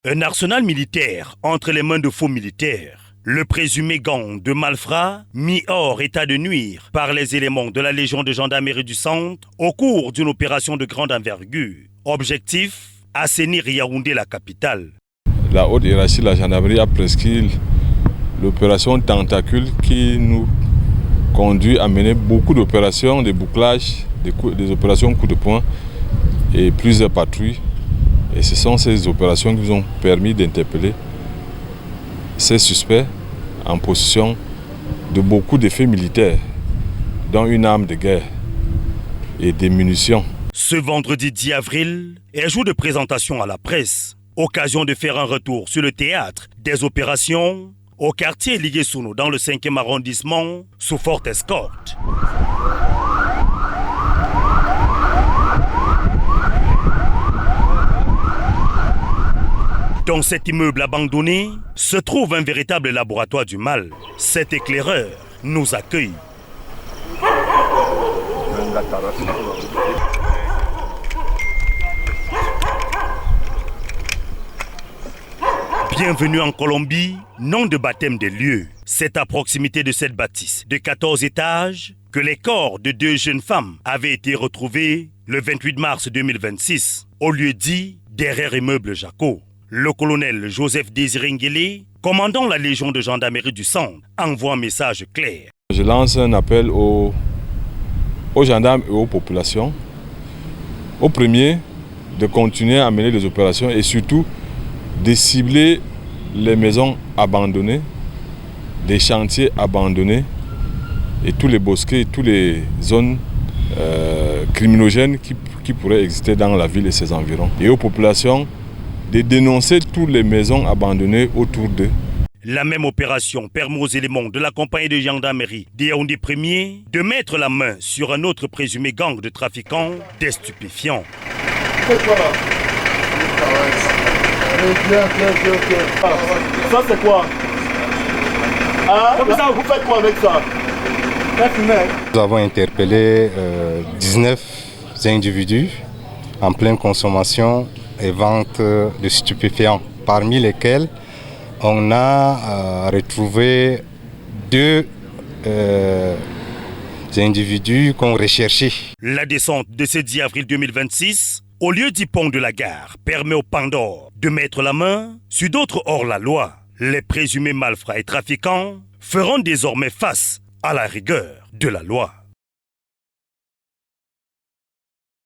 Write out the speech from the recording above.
Un arsenal militaire entre les mains de faux militaires. Le présumé gang de malfrats mis hors état de nuire par les éléments de la Légion de gendarmerie du Centre au cours d'une opération de grande envergure. Objectif, assainir Yaoundé, la capitale. La haute hiérarchie de la gendarmerie a prescrit l'opération Tentacule qui nous conduit à mener beaucoup d'opérations de bouclage, des opérations coup de poing et plusieurs patrouilles. Et ce sont ces opérations qui nous ont permis d'interpeller ces suspects en possession de beaucoup d'effets militaires, dont une arme de guerre et des munitions. Ce vendredi 10 avril est jour de présentation à la presse. Occasion de faire un retour sur le théâtre des opérations au quartier Liguesouno dans le 5e arrondissement sous forte escorte. Dans cet immeuble abandonné se trouve un véritable laboratoire du mal. Cet éclaireur nous accueille. Bienvenue en Colombie, nom de baptême des lieux. C'est à proximité de cette bâtisse de 14 étages que les corps de 2 jeunes femmes avaient été retrouvés le 28 mars 2026 au lieu dit derrière immeuble Jaco. Le colonel Joseph Désiré Nguélé, commandant la Légion de gendarmerie du Centre, envoie un message clair. Je lance un appel aux gendarmes et aux populations. Au premier, de continuer à mener des opérations et surtout de cibler les maisons abandonnées, les chantiers abandonnés et tous les bosquets, toutes les zones criminogènes qui pourraient exister dans la ville et ses environs. Et aux populations, de dénoncer toutes les maisons abandonnées autour d'eux. La même opération permet aux éléments de la compagnie de gendarmerie de Yaoundé 1er de mettre la main sur un autre présumé gang de trafiquants des stupéfiants. Ça c'est quoi? Vous faites quoi avec ça? Nous avons interpellé 19 individus en pleine consommation et vente de stupéfiants, parmi lesquels on a retrouvé 2 individus qu'on recherchait. La descente de ce 10 avril 2026, au lieu du pont de la gare, permet aux Pandores de mettre la main sur d'autres hors la loi. Les présumés malfrats et trafiquants feront désormais face à la rigueur de la loi.